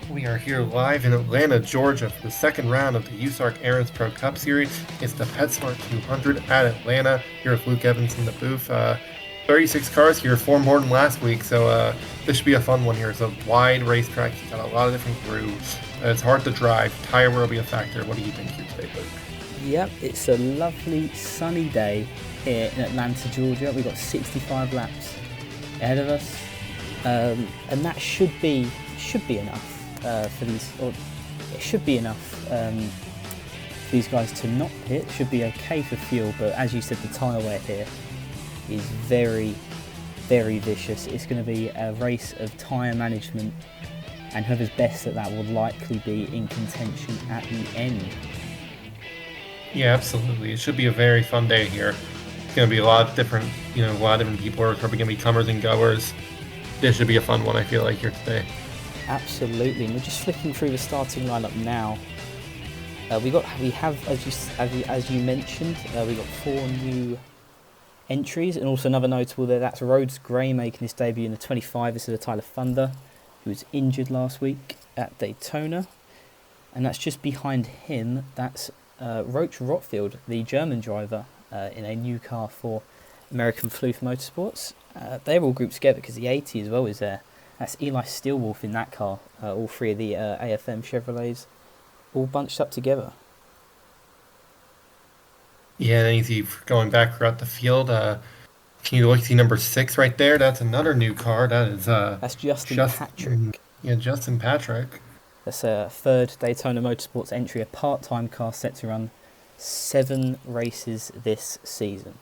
We are here live in Atlanta, Georgia for the second round of the USARC Aaron's Pro Cup Series. It's the PetSmart 200 at Atlanta. Here with Luke Evans in the booth. 36 cars here, 4 more than last week, so this should be a fun one here. It's a wide racetrack. It's got a lot of different grooves. It's hard to drive. Tire will be a factor. What do you think here today, Luke? Yep, it's a lovely sunny day here in Atlanta, Georgia. We've got 65 laps ahead of us, and that should be enough for these. Or it should be enough for these guys to not pit. Should be okay for fuel, but as you said, the tyre wear here is very, very vicious. It's going to be a race of tyre management, and whoever's best at that will likely be in contention at the end. Yeah, absolutely. It should be a very fun day here. It's going to be a lot of different, a lot of different people are probably going to be comers and goers. This should be a fun one, I feel like, here today. Absolutely, and we're just flicking through the starting lineup now. We have, as you mentioned, we got 4 new entries, and also another notable there. That's Rhodes Gray making his debut in the 25. This is a Tyler Thunder, who was injured last week at Daytona, and that's just behind him. That's Roach Rotfield, the German driver, in a new car for American Floof Motorsports. They're all grouped together because the 80 as well is there. That's Eli Stillwolf in that car. All 3 of the AFM Chevrolets all bunched up together. Yeah, and then you see going back throughout the field. Can you see number 6 right there? That's another new car. That's Justin Patrick. Yeah, Justin Patrick. That's a 3rd Daytona Motorsports entry, a part-time car set to run 7 races this season.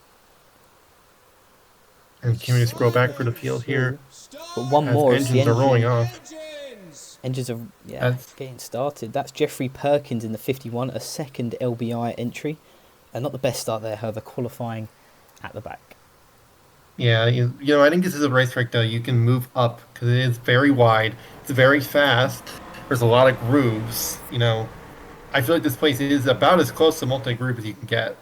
And can we scroll back for the field here? But one more. Engines are rolling off. Engines are getting started. That's Jeffrey Perkins in the 51, a 2nd LBI entry. Not the best start there, however, qualifying at the back. Yeah, I think this is a racetrack that you can move up because it is very wide. It's very fast. There's a lot of grooves. I feel like this place is about as close to multi-groove as you can get.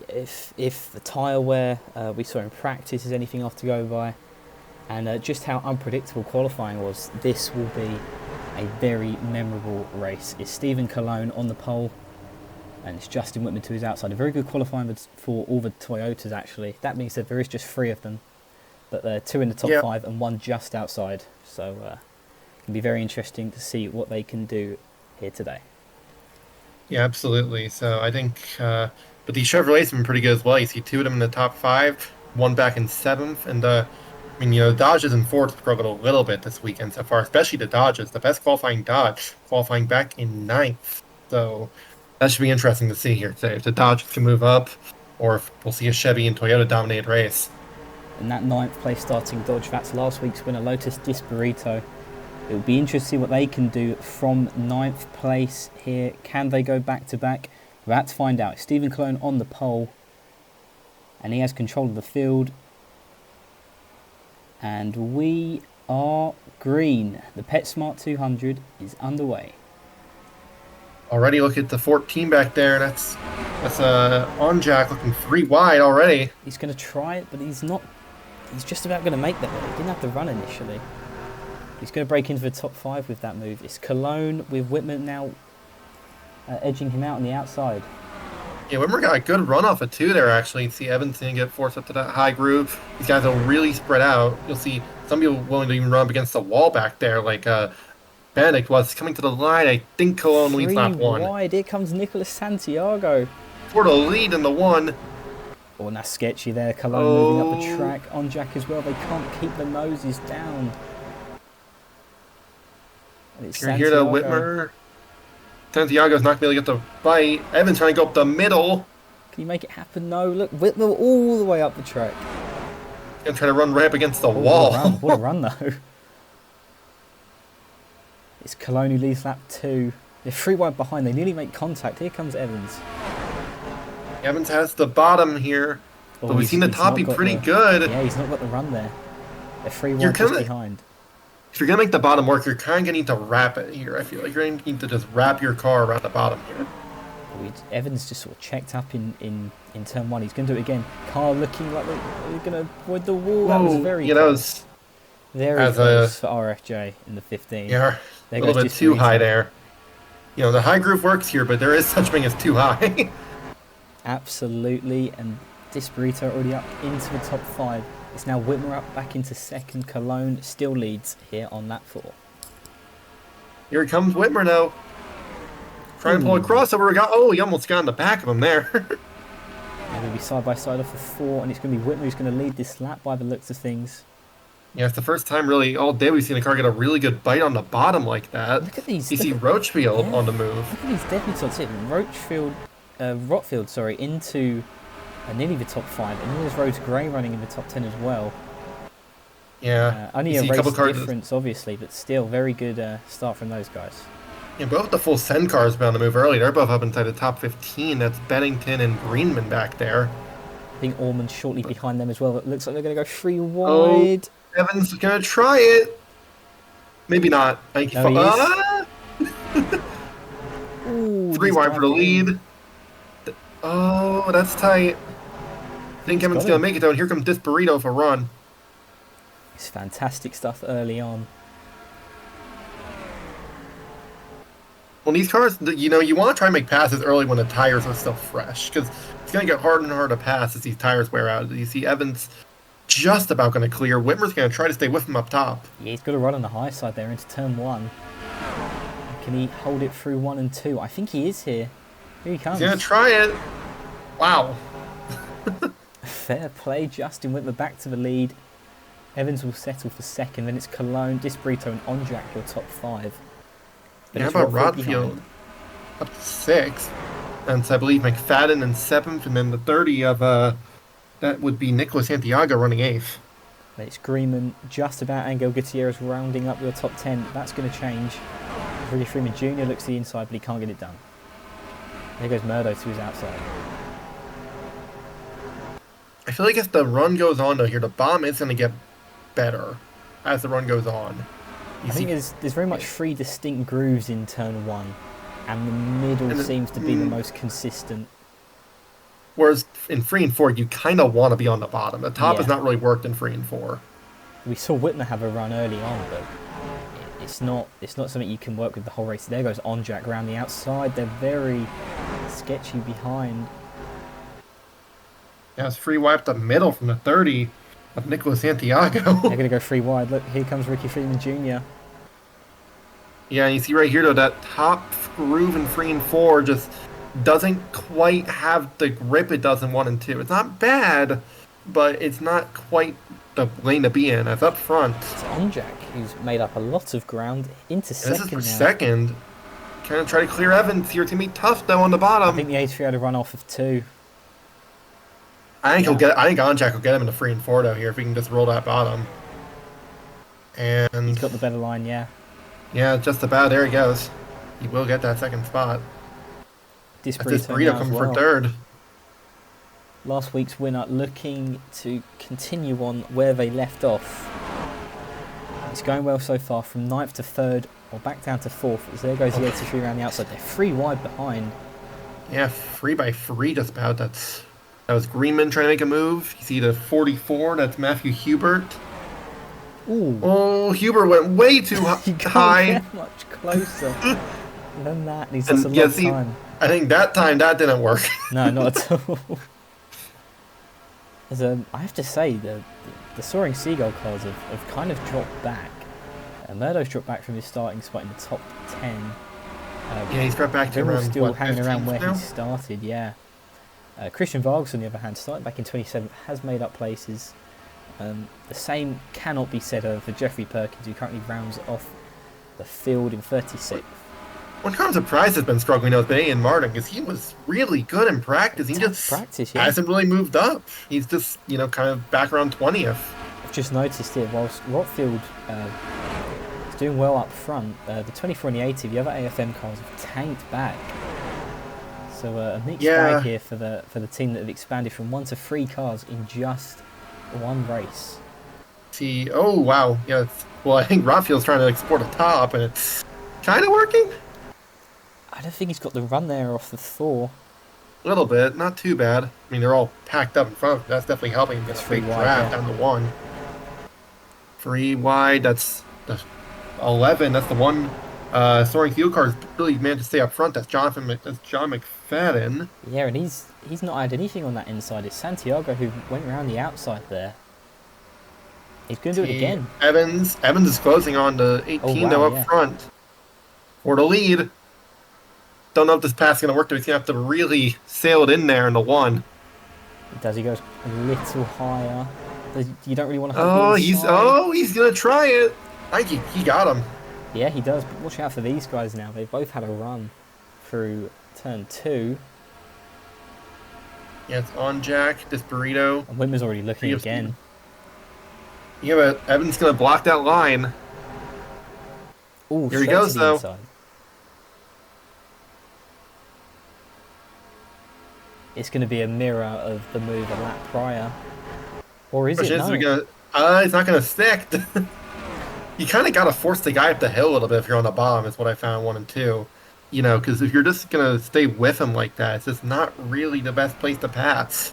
If the tyre wear we saw in practice is anything off to go by, and just how unpredictable qualifying was, this will be a very memorable race. It's Stephen Cologne on the pole, and it's Justin Whitman to his outside. A very good qualifying for all the Toyotas, actually. That being said, there is just 3 of them, but there are 2 in the top 5 and 1 just outside. So it can be very interesting to see what they can do here today. Yeah, absolutely. So I think, but these Chevrolets have been pretty good as well. You see 2 of them in the top 5, 1 back in 7th, and Dodges and Fords struggled a little bit this weekend so far, especially the Dodges. The best qualifying Dodge, qualifying back in 9th. So that should be interesting to see here today. If the Dodgers can move up, or if we'll see a Chevy and Toyota dominated race. And that 9th place starting Dodge, that's last week's winner, Lotus Disparito. It will be interesting to see what they can do from 9th place here. Can they go back to back? We'll have to find out. Stephen Cologne on the pole, and he has control of the field. And we are green. The PetSmart 200 is underway. Already look at the 14 back there. That's on Jack looking 3 wide already. He's going to try it, but he's not. He's just about going to make that one. He didn't have to run initially. He's going to break into the top 5 with that move. It's Cologne with Whitman now edging him out on the outside. Yeah, Whitmer got a good run off of 2 there, actually. You see Evans didn't get forced up to that high groove. These guys are really spread out. You'll see some people willing to even run up against the wall back there, like Benedict was coming to the line. I think Cologne leads lap 1. Wide. Here comes Nicolas Santiago. For the lead in the 1. Oh, and that's sketchy there. Cologne moving up the track. On Jack as well. They can't keep the noses down. You're here to Whitmer. Santiago's not going to get the bite. Evans trying to go up the middle. Can you make it happen? No. Look, Whitmer all the way up the track. And trying to run right up against the wall. What a run, though. It's Cologne who leads lap 2. They're 3 wide behind. They nearly make contact. Here comes Evans. Evans has the bottom here. But we've seen the top be pretty good. Yeah, he's not got the run there. They're 3 wide just behind. If you're going to make the bottom work, you're kind of going to need to wrap it here. I feel like you're going to need to just wrap your car around the bottom here. Evans just sort of checked up in turn 1. He's going to do it again. Car looking like they're going to avoid the wall. That was very close. Very as a close for RFJ in the 15. yeah, a There little goes bit too high Disparito. there. You know, the high groove works here, but there is such thing as too high. Absolutely, and Disparito already up into the top 5. It's now Whitmer up back into second. Cologne still leads here on lap 4. Here comes Whitmer now. Trying to pull a Ooh, crossover. Oh, he almost got in the back of him there. they're going to be side by side off for 4, and it's going to be Whitmer who's going to lead this lap by the looks of things. Yeah, it's the first time really all day we've seen a car get a really good bite on the bottom like that. Look at these. You Look see at, Roachfield yeah, on the move. look at these debutantes hitting Rotfield, sorry, into nearly the top 5, and there's Rhodes Gray running in the top 10 as well. Yeah, Only you a see a race couple cars. difference, obviously, but still very good start from those guys. Yeah, both the full send cars been on the move early. They're both up inside the top 15. That's Bennington and Greenman back there. I think Ormond shortly behind them as well. It looks like they're going to go 3 Oh, wide. Evans is gonna try it. Maybe not. I think No, he is. three He's wide for the dived in. lead. Oh, that's tight. I think He's Evans got gonna him. make it though. And here comes Disparito for a run. It's fantastic stuff early on. Well, these cars, you know, you want to try and make passes early when the tires are still fresh because it's going to get harder and harder to pass as these tires wear out. You see Evans just about going to clear. Whitmer's going to try to stay with him up top. Yeah, he's got to run on the high side there into turn 1. Can he hold it through 1 and 2? I think he is here. Here he comes. He's going to try it. Wow. Fair play. Justin Whitmer back to the lead. Evans will settle for second. Then it's Cologne, Disparito, and Onjak, your top 5. But Yeah, it's how about Rotfield Rodfield behind. up to 6th? And so I believe McFadden in 7th. And then the 30 of, that would be Nicolas Santiago running 8th. Then it's Greenman, just about Angel Gutierrez rounding up your top 10. That's going to change. Ricky Freeman Jr. looks to the inside, but he can't get it done. There goes Murdo to his outside. I feel like as the run goes on, though, here, the bomb is going to get better as the run goes on. I think there's very much 3 distinct grooves in turn 1, and the middle seems to be the most consistent. Whereas in 3 and 4, you kind of want to be on the bottom. The top has Yeah. not really worked in 3 and 4. We saw Whitmer have a run early on, but it's not something you can work with the whole race. There goes Onjak around the outside. They're very sketchy behind. Yeah, it's free wipe the middle from the 30 of Nicolas Santiago. They're going to go 3 wide. Look, here comes Ricky Freeman Jr. Yeah, you see right here, though, that top groove in 3 and 4 just doesn't quite have the grip it does in 1 and 2. It's not bad, but it's not quite the lane to be in. That's up front. It's Onjak, who's made up a lot of ground into And this is second for now. second. Kind of try to clear Evans here. It's going to be tough, though, on the bottom. I think the A3 had a run off of 2. I think Yeah. he'll get. I think Onjak will get him in the 3 and 4 though here if he can just roll that bottom. And He's got the better line, yeah. yeah, just about there he goes. He will get that second spot. That's this Disparito burrito now as coming well. for third. Last week's winner looking to continue on where they left off. It's going well so far, from 9th to 3rd, or back down to 4th. As there goes the 83 around the outside. They're 3 wide behind. Yeah, 3 by 3 just about. That was Greenman trying to make a move. You see the 44. That's Matthew Hubert. Ooh, Oh, Hubert went way too you can't high. get much closer than that. He's lost a And lot yeah, of see, time. I think that time that didn't work. No, not at all. I have to say, the Soaring Seagull cars have kind of dropped back. Murdo's dropped back from his starting spot in the top 10. Yeah, he's got back to They're all around still what, hanging around 15th where now? he started, yeah. Christian Vargas, on the other hand, started back in 27th, has made up places. The same cannot be said for Jeffrey Perkins, who currently rounds off the field in 36th. One kind of surprised has been struggling though with Ian Martin because he was really good in practice. He Tough just practice, yeah. hasn't really moved up. He's just, kind of back around 20th. I've just noticed here, whilst Rotfield is doing well up front, the 24 and the 80, the other AFM cars have tanked back. So a mixed Yeah. bag here for the team that have expanded from 1 to 3 cars in just one race. See, oh wow, yeah. Well, I think Rotfield's trying to export a top, and it's kind of working I don't think he's got the run there off the 4. a little bit, not too bad. I mean, they're all packed up in front. That's definitely helping him get That's a big pretty wide, draft yeah. down to 1. Free wide. That's the 11. That's the one. Soaring field cars really managed to stay up front. That's John McFadden. Yeah, and he's not had anything on that inside. It's Santiago who went around the outside there. He's going to do it See again. Evans. Evans is closing on to Oh 18 wow, though up yeah. front for the lead. Don't know if this pass is gonna work. Though. He's gonna have to really sail it in there in the one. He does. He goes a little higher. You don't really want to hug the Oh, inside. he's gonna try it. I think he got him. Yeah, he does. But watch out for these guys now. They've both had a run through turn 2. Yeah, it's on Jack. This burrito. And Whitmer's already looking Free of speed. again. Yeah, but Evans gonna block that line. Oh, Here he straight to goes the though. inside. It's going to be a mirror of the move a lap prior. Or is it? Question is, No. it's not gonna stick. You kind of gotta force the guy up the hill a little bit if you're on the bottom. Is what I found 1 and 2. You know, because if you're just gonna stay with him like that, it's just not really the best place to pass.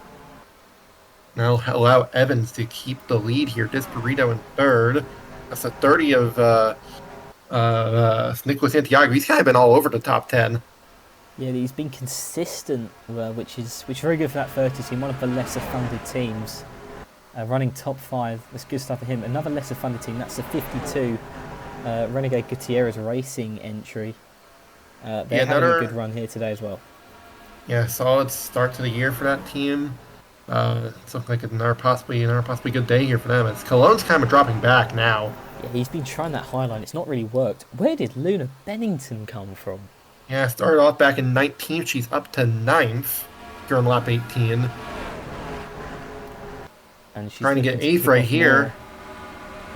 Now allow Evans to keep the lead here. Disparito in third. That's a 30 of Nicolas Santiago. He's kind of been all over the top 10. Yeah, he's been consistent, which is very good for that 30 team. One of the lesser funded teams, running top 5. That's good stuff for him. Another lesser funded team. That's the 52 Renegade Gutierrez Racing entry. They're having a good run here today as well. Yeah, solid start to the year for that team. It's looking like another possibly good day here for them. It's Cologne's kind of dropping back now. Yeah, he's been trying that high line. It's not really worked. Where did Luna Bennington come from? Yeah, started off back in 19th. She's up to 9th here on lap 18. And she's Trying to get 8th right here.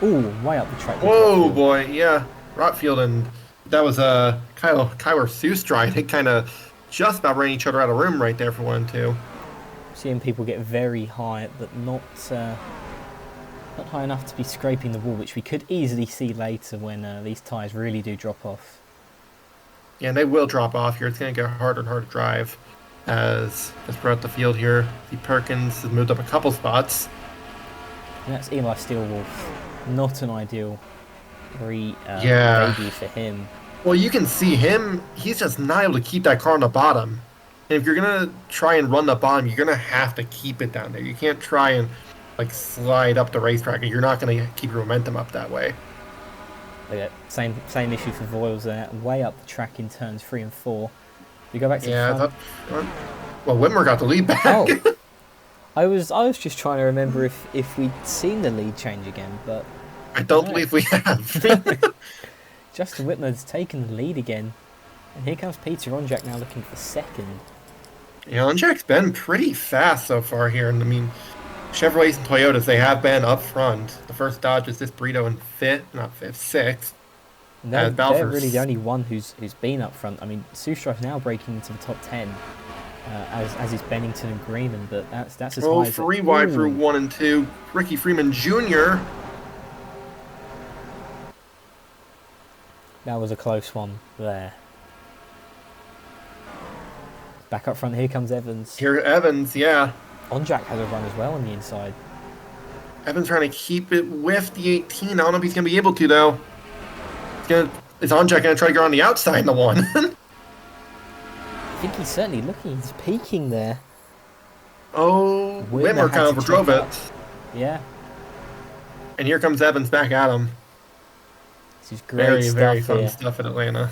Ooh, way up the track. Whoa, boy, yeah. Rotfield and that was Kyler Seuss. They kind of just about ran each other out of room right there for 1 and 2. Seeing people get very high, but not high enough to be scraping the wall, which we could easily see later when these tyres really do drop off. Yeah, and they will drop off here. It's going to get harder and harder to drive as throughout the field here. See Perkins has moved up a couple spots. And that's Eli Steelwolf. Not an ideal debut for him. Well, you can see him. He's just not able to keep that car on the bottom. And if you're going to try and run the bottom, you're going to have to keep it down there. You can't try and like slide up the racetrack. You're not going to keep your momentum up that way. Yeah, same issue for Voiles there. Way up the track in turns 3 and 4. We go back to the front. Well, Whitmer got the lead back. Oh, I was just trying to remember if we'd seen the lead change again, but I don't believe we have. Justin Whitmer's taken the lead again, and here comes Peter Onjak now looking for second. Yeah, Onjak's been pretty fast so far here, and I mean, Chevrolets and Toyotas, they have been up front. The first Dodge is this Burrito in sixth. And they're really the only one who's been up front. I mean, Sustrife now breaking into the top 10, as is Bennington and Greenman, but that's as high as three wide through 1 and 2. Ricky Freeman Jr. That was a close one there. Back up front, here comes Evans. Here, Evans, yeah. Onjak has a run as well on the inside. Evans trying to keep it with the 18. I don't know if he's going to be able to, though. Is Onjak going to try to go on the outside in the 1? I think he's certainly looking. He's peaking there. Oh, Whitmer kind of overdrove it. Yeah. And here comes Evans back at him. This is great very fun stuff in Atlanta.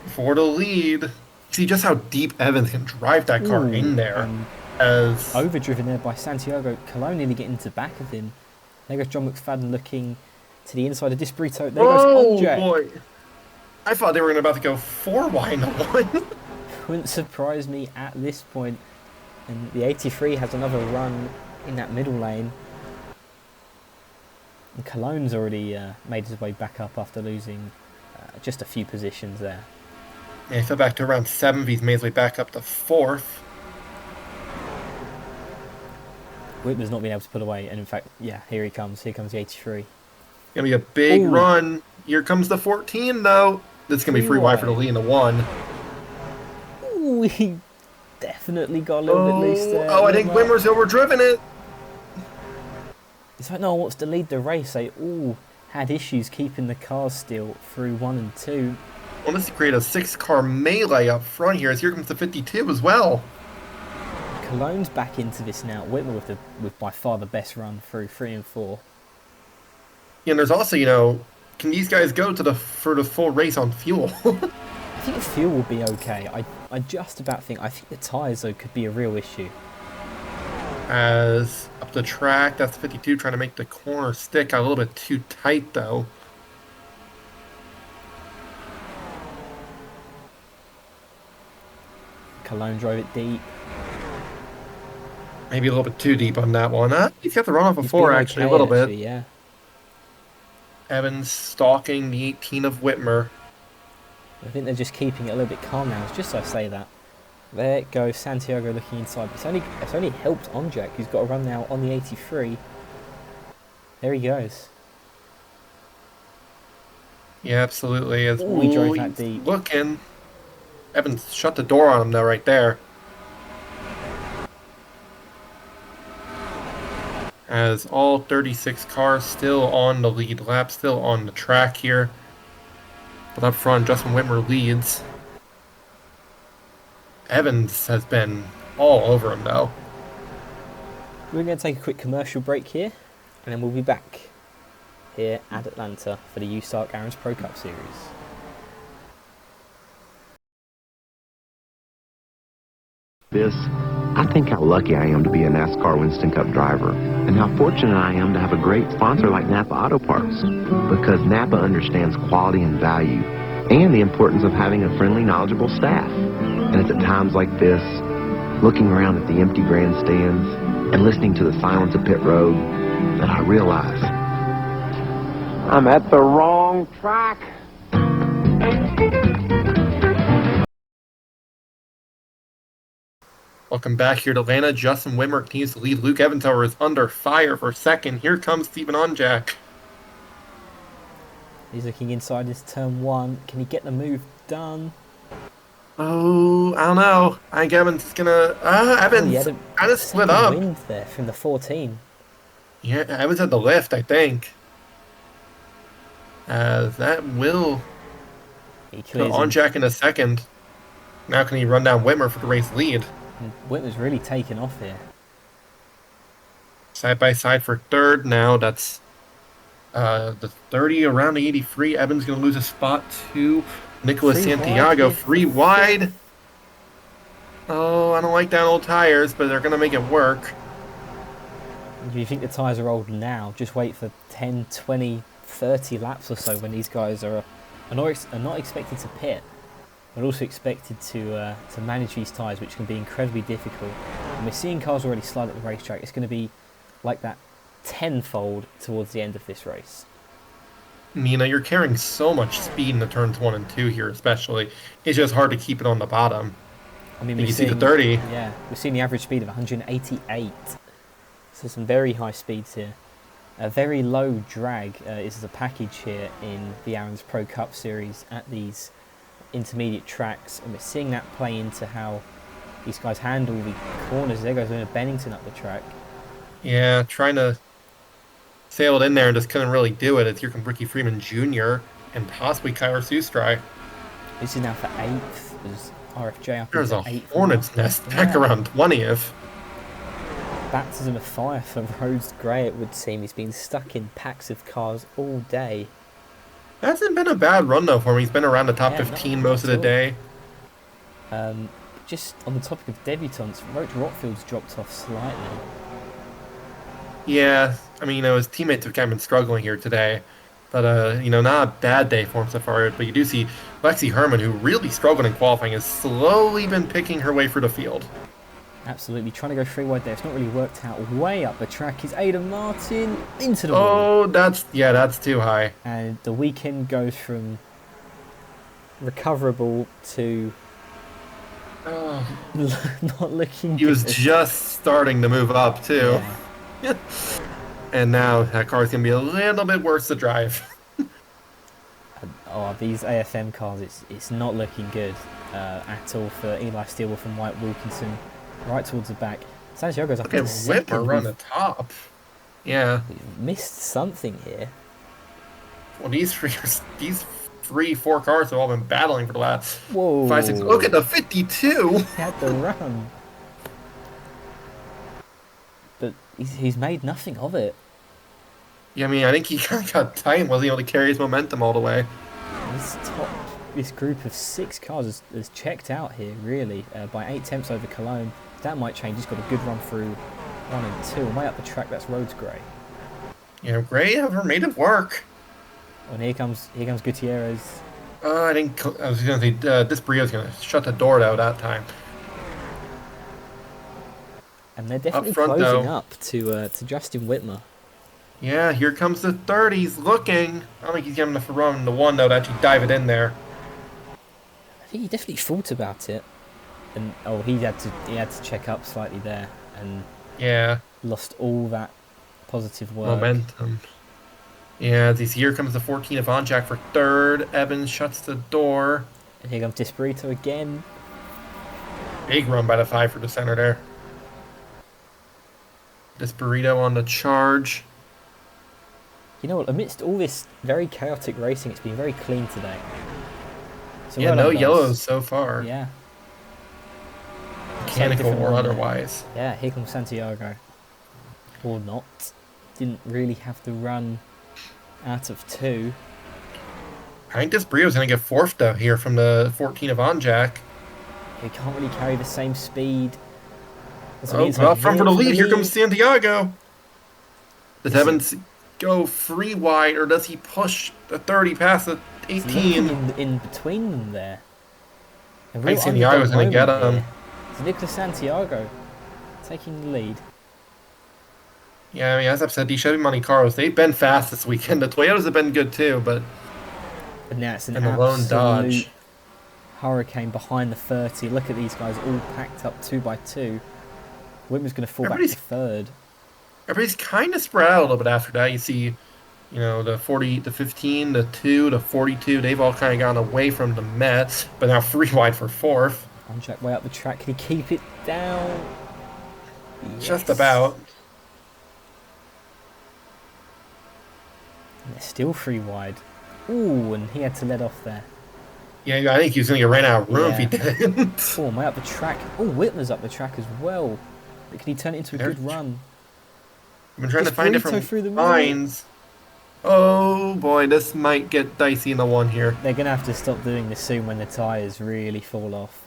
For the lead. See just how deep Evans can drive that car in there. As overdriven there by Santiago. Cologne nearly getting to the back of him. There goes John McFadden looking to the inside of Disbrito. There goes Onjak. Oh boy. I thought they were about to go 4 wide in the 1. Wouldn't surprise me at this point. And the 83 has another run in that middle lane. And Cologne's already made his way back up after losing just a few positions there. Yeah, he fell back to around 7th. He's made his way back up to 4th. Whitmer's not been able to pull away. And in fact, yeah, here he comes. Here comes the 83. Gonna be a big run. Here comes the 14, though. This is gonna be free wide for the lead in the 1. Ooh, he definitely got a little bit loose there. Oh, I think Whitmer's overdriven it. It's like no one wants to lead the race. They all had issues keeping the cars still through 1 and 2. Well, this create a six-car melee up front here, as here comes the 52 as well. Cologne's back into this now. Whitmer with by far the best run through 3 and 4. And there's also, can these guys go to for the full race on fuel? I think the fuel will be okay. I just about think. I think the tyres, though, could be a real issue. As up the track, that's 52 trying to make the corner stick a little bit too tight, though. Cologne drove it deep. Maybe a little bit too deep on that one. He's got the runoff He's before, been actually, okay, a little bit. actually, yeah. Evans stalking the 18 of Whitmer. I think they're just keeping it a little bit calm now. It's just so I say that. There goes Santiago looking inside. It's only helped Onjak, who's got a run now on the 83. There he goes. Yeah, absolutely. As he drove that deep. Looking. Evans shut the door on him, though, right there. As all 36 cars still on the lead lap, still on the track here. But up front, Justin Whitmer leads. Evans has been all over him, though. We're going to take a quick commercial break here, and then we'll be back here at Atlanta for the USARC Aaron's Pro Cup Series. I think how lucky I am to be a NASCAR Winston Cup driver, and how fortunate I am to have a great sponsor like Napa Auto Parts, because Napa understands quality and value, and the importance of having a friendly, knowledgeable staff. And it's at times like this, looking around at the empty grandstands and listening to the silence of pit road, that I realize I'm at the wrong track. Welcome back here to Atlanta. Justin Whitmer continues to lead. Luke Evans, however, is under fire for second. Here comes Stephen Onjak. He's looking inside his turn 1. Can he get the move done? Oh, I don't know. I think Evans is gonna. Evans kind of split up. Wind there from the 14. Yeah, Evans had the lift, I think. As that will put Onjak in a second. Now can he run down Whitmer for the race lead? And Whitmer's really taken off here. Side by side for third now. That's the 30 around the 83. Evans going to lose a spot to Nicholas Santiago. Free wide. Oh, I don't like that old tires, but they're going to make it work. Do you think the tyres are old now? Just wait for 10, 20, 30 laps or so when these guys are not expected to pit, but also expected to manage these tyres, which can be incredibly difficult. And we're seeing cars already slide at the racetrack. It's going to be like that tenfold towards the end of this race. You're carrying so much speed in the turns 1 and 2 here, especially. It's just hard to keep it on the bottom. I mean, you see the 30. Yeah, we're seeing the average speed of 188. So some very high speeds here. A very low drag is the package here in the Aaron's Pro Cup Series at these intermediate tracks, and we're seeing that play into how these guys handle the corners. There goes Bennington up the track. Yeah, trying to sail it in there and just couldn't really do it. It's here comes Ricky Freeman Jr. and possibly Kyler Sustrai. This is now for 8th. There's RFJ up There's a 8th. hornet's nest back around 20th. Baptism of fire for Rhodes Gray, it would seem. He's been stuck in packs of cars all day. Hasn't been a bad run, though, for him. He's been around the top 15 most of the day. Just on the topic of debutants, Roach Rotfield's dropped off slightly. Yeah, I mean, his teammates have kind of been struggling here today. But, not a bad day for him so far. But you do see Lexi Herman, who really struggled in qualifying, has slowly been picking her way through the field. Absolutely, trying to go 3 wide there. It's not really worked out. Way up the track is Ada Martin into the wall. Oh, that's too high. And the weekend goes from recoverable to not looking good. He was just starting to move up, too. Yeah. And now that car's going to be a little bit worse to drive. These AFM cars, it's not looking good at all for Eli Steele from White Wilkinson. Right towards the back. Santiago's up in second. Whitmer run the top. Yeah. We've missed something here. Well, these 4 cars have all been battling for the last 5, 6. Look Whoa. at the 52. He had the run. But he's made nothing of it. Yeah, I mean, I think he kind of got tight and wasn't able to carry his momentum all the way. This group of 6 cars has checked out here, really, by 8 tenths over Cologne. That might change. He's got a good run through 1 and 2. And way up the track, that's Rhodes Gray. Gray ever made it work. And here comes Gutierrez. I think I was going to say this Brio's going to shut the door though that time. And they're definitely Up front, closing though. up to Justin Whitmer. Yeah, here comes the third. He's looking. I don't think he's getting enough to run the one though to actually dive it in there. I think he definitely thought about it. And he had to check up slightly there and Yeah, lost all that positive work. momentum. Yeah, here comes the 14 of Jack for third. Evans shuts the door. And here comes Disperito again. Big run by the 5 for the center there. This burrito on the charge. You know what? Amidst all this very chaotic racing, it's been very clean today. So Yeah, well no done, guys. yellows so far. Yeah. Mechanical Different or one there. otherwise. Yeah, here comes Santiago. Or not. Didn't really have the run out of 2. I think this burrito's going to get fourth though here from the 14 of Jack. He can't really carry the same speed. Oh, well, front for the lead. Here comes Santiago. Does Evans go free wide, or does he push the 30 past the 18? In between them there. I think Santiago's going to get him. It's Nicolas Santiago taking the lead. Yeah, I mean, as I've said, these Chevy Monte Carlos, they've been fast this weekend. The Toyotas have been good too, but... And now it's an And the lone absolute Dodge. hurricane behind the 30. Look at these guys all packed up 2 by 2. Whitmer's going to fall back to third. Everybody's kind of spread out a little bit after that. You see, the 40, the 15, the 2, the 42, they've all kind of gone away from the Mets, but now 3 wide for fourth. Jack way up the track. Can he keep it down? Just about. And they're still 3 wide. Ooh, and he had to let off there. Yeah, I think he was going to get ran out of room if he didn't. Oh, way up the track. Oh, Whitmer's up the track as well. But can he turn it into a good run? I've been trying to find different through the lines. Oh boy, this might get dicey in the one here. They're going to have to stop doing this soon when the tyres really fall off.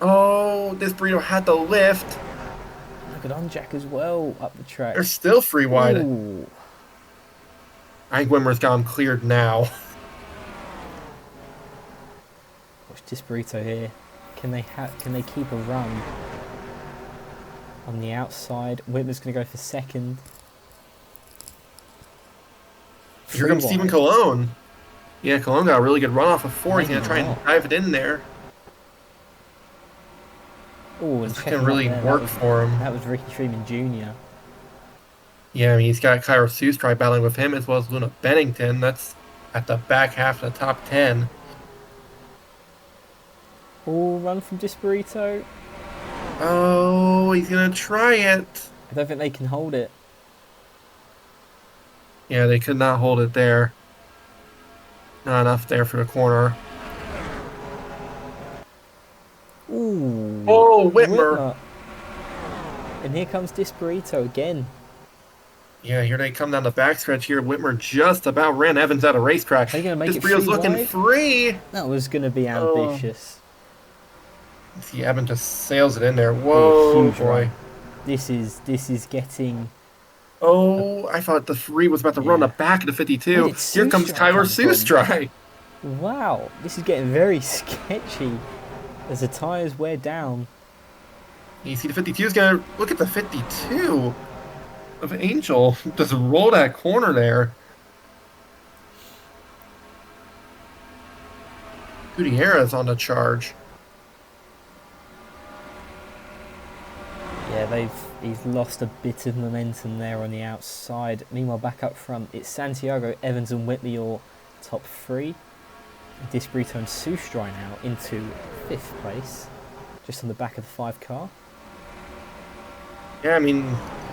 Oh, this burrito had the lift. Look at Jack as well up the track. They're still 3 wide. Ooh. I think Wimmer's got him cleared now. Watch Disperito here. Can they keep a run on the outside? Whitmer's going to go for second. Here comes Stephen Colon. Yeah, Colon got a really good run off of 4. He's going to try and dive it in there. Oh, and it's going to really work for him. That was Ricky Freeman Jr. Yeah, I mean, he's got Kyra Sustry battling with him as well as Luna Bennington. That's at the back half of the top 10. Oh, run from Disperito. Oh, he's going to try it. I don't think they can hold it. Yeah, they could not hold it there. Not enough there for the corner. Ooh. Oh, Whitmer. And here comes Disperito again. Yeah, here they come down the backstretch here. Whitmer just about ran Evans out of racetrack. Are you going to make Disperito's looking wide? free. That was going to be ambitious. See, Evans just sails it in there. Whoa, boy. Run. This is getting... Oh, I thought the 3 was about to run the back of the 52. Here comes Kyler Sustry. Wow, this is getting very sketchy as the tyres wear down. You see the 52 is going to... Look at the 52 of Angel. Just roll that corner there. Gutierrez on the charge. Yeah, he's lost a bit of momentum there on the outside. Meanwhile, back up front, it's Santiago, Evans and Whitmer, your top 3. Disperito and Sustry now into 5th place, just on the back of the 5 car. Yeah, I mean,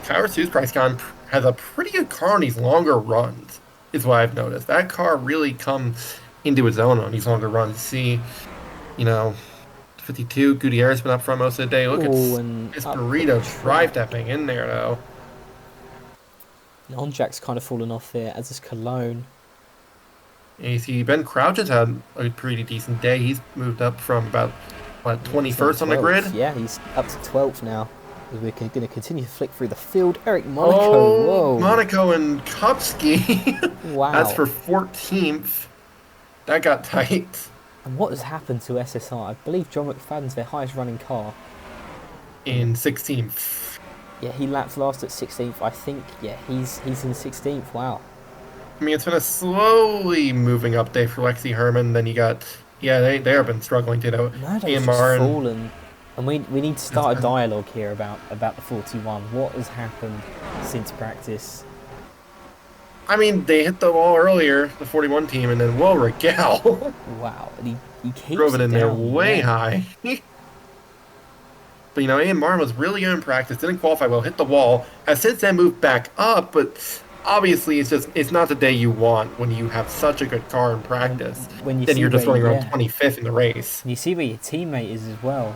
Kyra Sue's price con has a pretty good car on these longer runs, is what I've noticed. That car really comes into its own on these longer runs. See, you know, 52, Gutierrez been up front most of the day. Look at Oh, and up the Esperito drive track. that thing in there, though. And Onjak's kind of fallen off here, as is Cologne. And you see, Ben Crouch has had a pretty decent day. He's moved up from about, what, Yeah, he's now 21st on the 12th. grid? Yeah, he's up to 12th now. We're going to continue to flick through the field. Eric Monaco, Oh, whoa. Monaco and Kopsky. That's Wow. for 14th. That got tight And what has happened to SSR? I believe John McFadden's their highest running car. in 16th. Yeah, he lapped last at 16th. I think, yeah, he's in 16th. Wow. I mean, it's been a slowly moving up day for Lexi Herman. Then you got, yeah, they have been struggling too, though. Murdo's just AMR and fallen. And we need to start a dialogue here about the 41. What has happened since practice? I mean, they hit the wall earlier, the 41 team, and then whoa, Raquel Wow. And he keeps drove it in there down, way yeah. high. But AMR was really good in practice, didn't qualify well, hit the wall, has since then moved back up, but obviously it's not the day you want when you have such a good car in And practice. when you Then see you're just where, running around yeah, 25th in the race. and you see where your teammate is as well.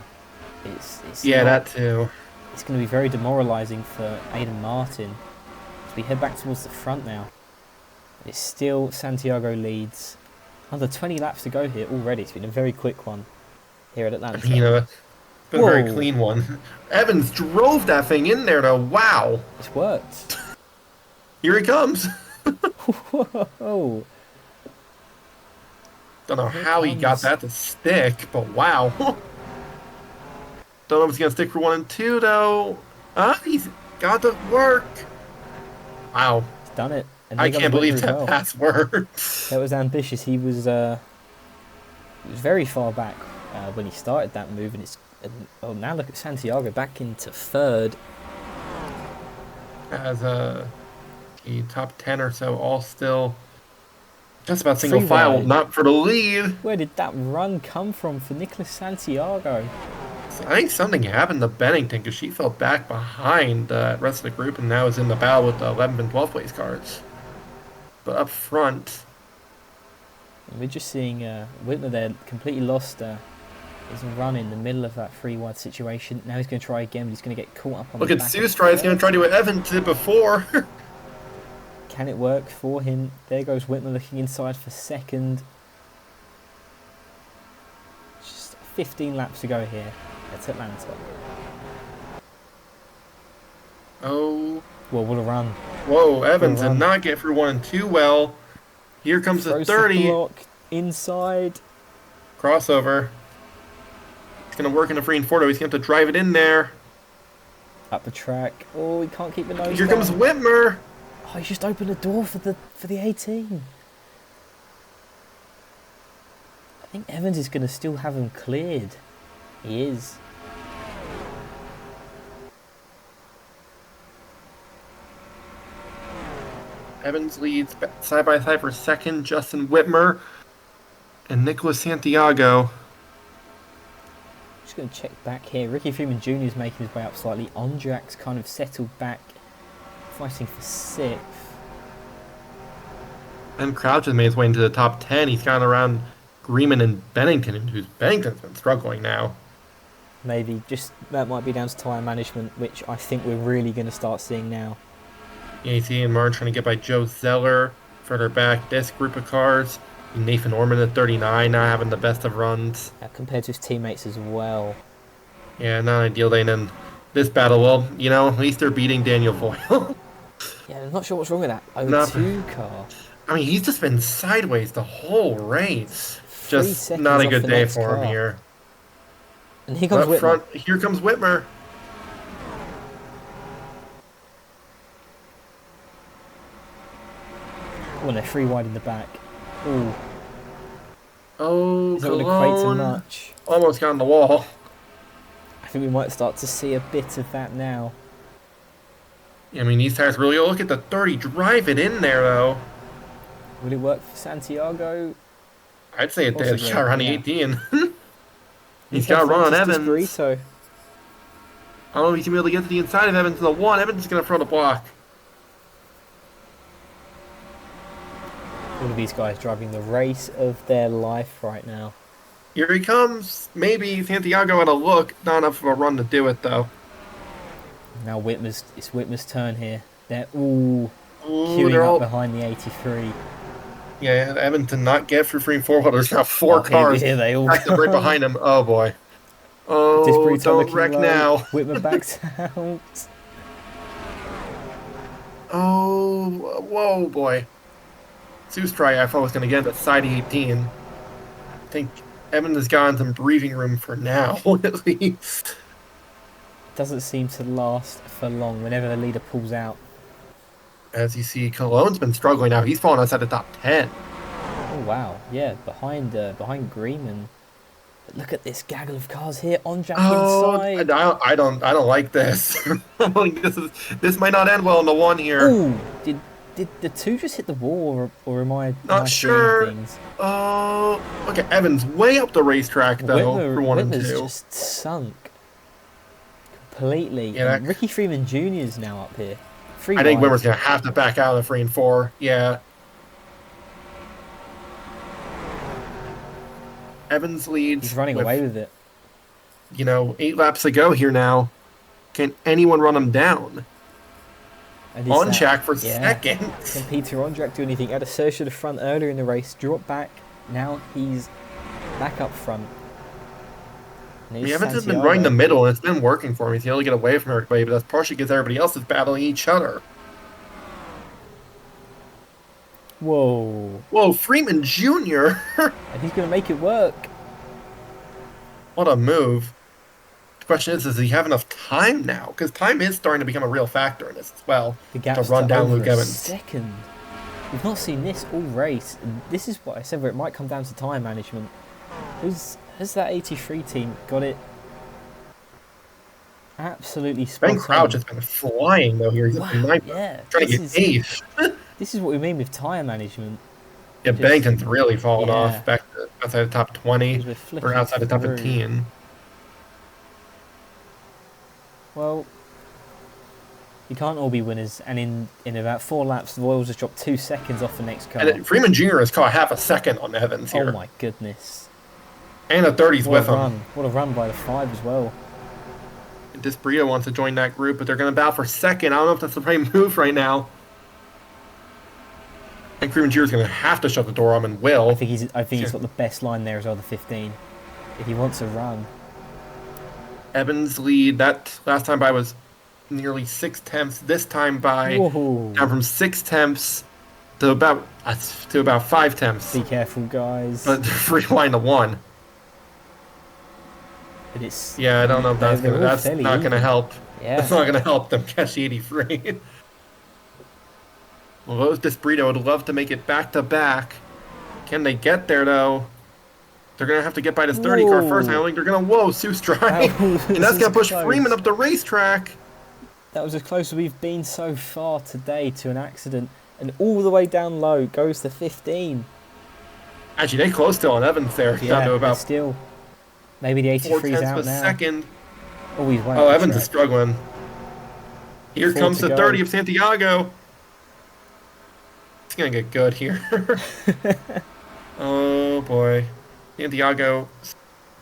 It's Yeah, not. that too. It's going to be very demoralising for Aidan Martin as we head back towards the front now. It's still Santiago leads. Under 20 laps to go here already. It's been a very quick one here at Atlanta. It's been a very Whoa. clean one. Evans drove that thing in there though. Wow. It's worked. Here he comes. Whoa. Don't know Here how he got comes- that to stick, but wow. Don't know if it's gonna stick for 1 and 2 though. He's got to work. Wow. He's done it. And I here comes can't believe Whitmer as that well. pass worked. That was ambitious. He was very far back when he started that move, and now look at Santiago back into third. As the top 10 or so all still just about single Free file, ride. not for the lead. Where did that run come from for Nicholas Santiago? I think something happened to Bennington because she fell back behind the rest of the group and now is in the battle with the 11th and 12th place cars. But up front, And we're just seeing Whitmer there completely lost his run in the middle of that 3 wide situation. Now he's going to try again, but he's going to get caught up on look the at back. Sustry. He's going to try to do what Evan did before. Can it work for him? There goes Whitmer looking inside for second. Just 15 laps to go here at Atlanta. Oh, Well, what a run. whoa, Evans Good did run. not get through 1 and 2 well. Here comes the Throws 30 block inside. crossover. It's going to work in the free and four, though. He's going to have to drive it in there. Up the track. Oh, he can't keep the nose Here down. comes Whitmer. Oh, he's just opened the door for the 18. I think Evans is going to still have him cleared. He is. Evans leads side by side for second. Justin Whitmer and Nicholas Santiago. Just going to check back here. Ricky Freeman Jr. is making his way up slightly. Ondrak's kind of settled back, fighting for 6th. And Crouch has made his way into the top 10. He's gone around Greenman and Bennington, who's Bennington's been struggling now. Maybe just that might be down to tyre management, which I think we're really going to start seeing now. Yeah, you see Martin trying to get by Joe Zeller. Further back, this group of cars. Nathan Orman at 39, now having the best of runs. Compared to his teammates as well. Yeah, not an ideal day. And then this battle, well, at least they're beating Daniel Foyle. Yeah, I'm not sure what's wrong with that. Not- O2 car. I mean, he's just been sideways the whole race. 3 Just seconds not a off good the day next for him car. here. And here comes Up Whitmer. front, here comes Whitmer. Oh, and they're 3 wide in the back. Ooh, Oh, is that going to equate to Cologne. much? Almost got on the wall. I think we might start to see a bit of that now. I mean, these tires really look at the 30. Drive it in there, though. Will it work for Santiago? I'd say it did. Possibly, Shot around the yeah. 18. Here He's got to comes run on Francis Evans. Desperito. I don't know if he's going to be able to get to the inside of Evans in the one. Evans is going to throw the block. All of these guys driving the race of their life right now. Here he comes. Maybe Santiago had a look. Not enough of a run to do it, though. Now it's Whitmer's turn here. They're all Ooh, queuing they're up all... behind the 83. Yeah, Evans did not get through 3 and 4 while there's now 4 cars Here they all backed up right behind him. Oh, boy. Oh, Disbrito don't looking wreck low. now. Whitmer backs out. Oh, whoa, boy. Sustry, I thought was going to get the side 18. I think Evans has gotten some breathing room for now, at least. Doesn't seem to last for long whenever the leader pulls out. As you see, Cologne's been struggling now. He's fallen outside the top 10. Oh wow, yeah, behind Greenman. But look at this gaggle of cars here on Jack inside. I don't like this. This might not end well in the one here. Oh, did the two just hit the wall, or am I Not sure. seeing things? Oh, okay. Evans way up the racetrack though for 1 and 2. Whitmer's just sunk completely. Yeah, Ricky Freeman Jr. is now up here. I think Whitmer's gonna have to back out of 3 and 4. Yeah. Evans leads. He's running away with it. 8 laps to go here now. Can anyone run him down? On track for second. Can Peter Ondrak do anything? Had a surge to the front earlier in the race, dropped back. Now he's back up front. Evans has been right in the middle, and it's been working for him. He's able to get away from everybody, but that's partially because everybody else is battling each other. Whoa. Whoa, Freeman Jr. And he's going to make it work. What a move. The question is, does he have enough time now? Because time is starting to become a real factor in this as well. The gap's to run down Luke Evans. Second. We've not seen this all race. And this is what I said, where it might come down to time management. Has that 83 team got it absolutely spot on? Ben Crouch has been flying, though, here. He's trying to get eighth. This is what we mean with tyre management. Yeah, Bennington's really fallen off back to outside the top 20 or outside the top 15. Well, you can't all be winners, and in about 4 laps, the Royals just dropped 2 seconds off the next car. And Freeman Jr. has caught half a second on Evans here. Oh my goodness. And the 30's with him. What a run by the 5 as well. Disbrito wants to join that group, but they're going to battle for second. I don't know if that's the right move right now. And Freeman Jr. is going to have to shut the door on him, and will. I think he's got the best line there as well, the 15. If he wants a run. Evans' lead, that last time by was nearly 6 tenths. This time by down from 6 tenths to about 5 tenths. Be careful, guys. But rewind to 1. But it's, I don't know if that's not going to help. Yeah. That's not going to help them catch the 83. Well, those Disbrito would love to make it back to back. Can they get there though? They're gonna have to get by this 30 car first. I don't think they're gonna. Whoa, Seuss drive, and that's gonna push Freeman up the racetrack. That was as close as we've been so far today to an accident, and all the way down low goes to 15. Actually, they close still on Evans there. Yeah, down to about still. Maybe the 83's out now. Second. Oh, he's way Oh, Evans is struggling. Here comes the 30 of Santiago. It's gonna get good here. Oh boy. Santiago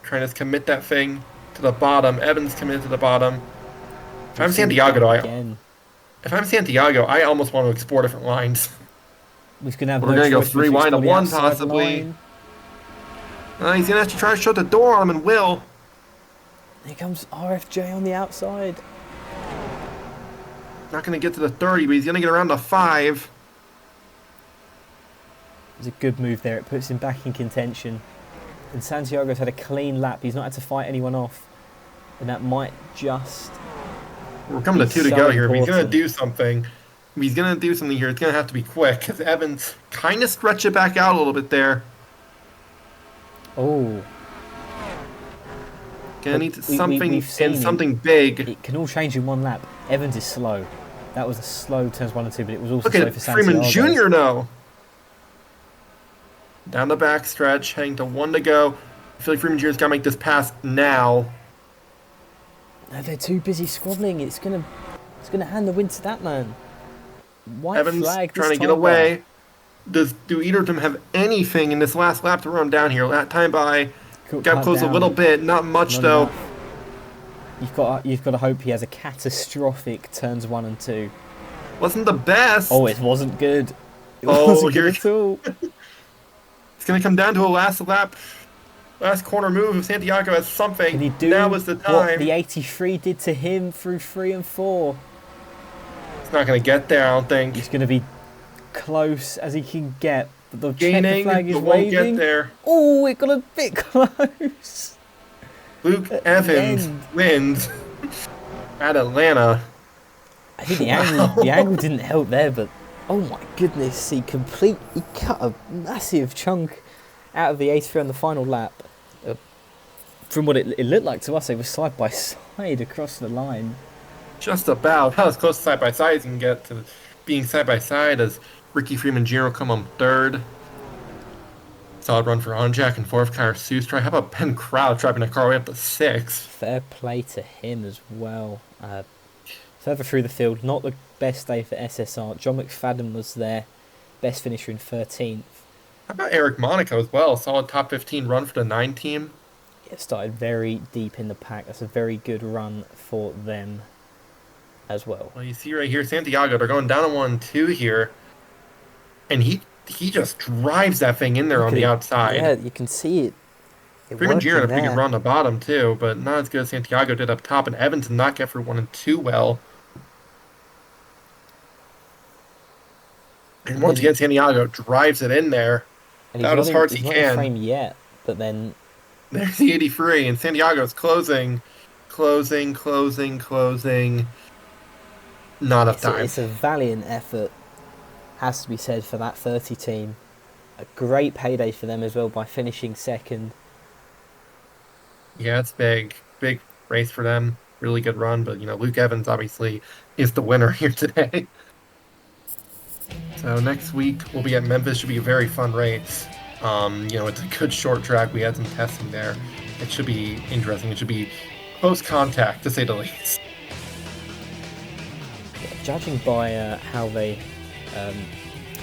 trying to commit that thing to the bottom. Evans committed to the bottom. If I'm Santiago, I almost want to explore different lines. We're gonna go 3 wide to 1 possibly. He's gonna have to try to shut the door on him, and will. Here comes RFJ on the outside. Not gonna get to the 30, but he's gonna get around the 5. It's a good move there. It puts him back in contention. And Santiago's had a clean lap. He's not had to fight anyone off. And that might just... We're coming to 2 to go here. If he's going to do something, here, it's going to have to be quick. Because Evans kind of stretched it back out a little bit there. Oh. Gonna need something big. It can all change in 1 lap. Evans is slow. That was a slow turns 1 and 2, but it was also slow for Santiago. Freeman Jr. now. Down the back stretch, heading to 1 to go. I feel like Freeman Jr.'s got to make this pass now. No, they're too busy squabbling. It's gonna hand the win to that man. White Evans flag. trying This to get time by. away. Do either of them have anything in this last lap to run down here? That time by got Cut close a little down. bit, not much Not though. enough. You've got to hope he has a catastrophic turns 1 and 2. Wasn't the best. Oh, it wasn't good. It Oh, wasn't here good at all. it's gonna come down to a last lap, last corner move. If Santiago has something, Can he do now is the what time. the 83 did to him through 3 and 4? It's not gonna get there, I don't think. He's going to be close as he can get. But the checker Gaining, flag is but won't get waving. there. Oh, it got a bit close. Luke At the Evans end. wins at Atlanta. I think the angle didn't help there, but oh my goodness, he cut a massive chunk out of the 83 on the final lap. From what it looked like to us, they were side by side across the line. Just about. How as close to side by side as you can get to being side by side as Ricky Freeman Jr. come on third. Solid run for Onjak and fourth. Kyer Seuss try. How about Ben Crouch driving a car all the way up to sixth? Fair play to him as well. Further through the field, not the best day for SSR. John McFadden was there, best finisher in 13th. How about Eric Monaco as well? Solid top 15 run for the 9 team. It started very deep in the pack. That's a very good run for them as well. Well, you see right here, Santiago, they're going down to 1-2 here. And he just drives that thing in there on the outside. Yeah, you can see it. Freeman Jr. had a pretty good there. run on the bottom too, but not as good as Santiago did up top. And Evans did not get through 1 and 2 well. And once again, Santiago drives it in there. And Out as hard as he he's not in can. frame yet, but then There's the 83, and Santiago's closing. Not enough time. it's a valiant effort, has to be said, for that 30 team. A great payday for them as well by finishing second. Yeah, it's big. Big race for them. Really good run, but Luke Evans obviously is the winner here today. So next week we'll be at Memphis. Should be a very fun race. It's a good short track. We had some testing there. It should be interesting. It should be close contact, to say the least. Yeah, judging by how they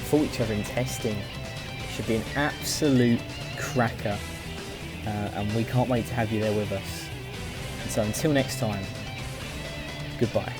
fought each other in testing, it should be an absolute cracker. And we can't wait to have you there with us. And so until next time, goodbye.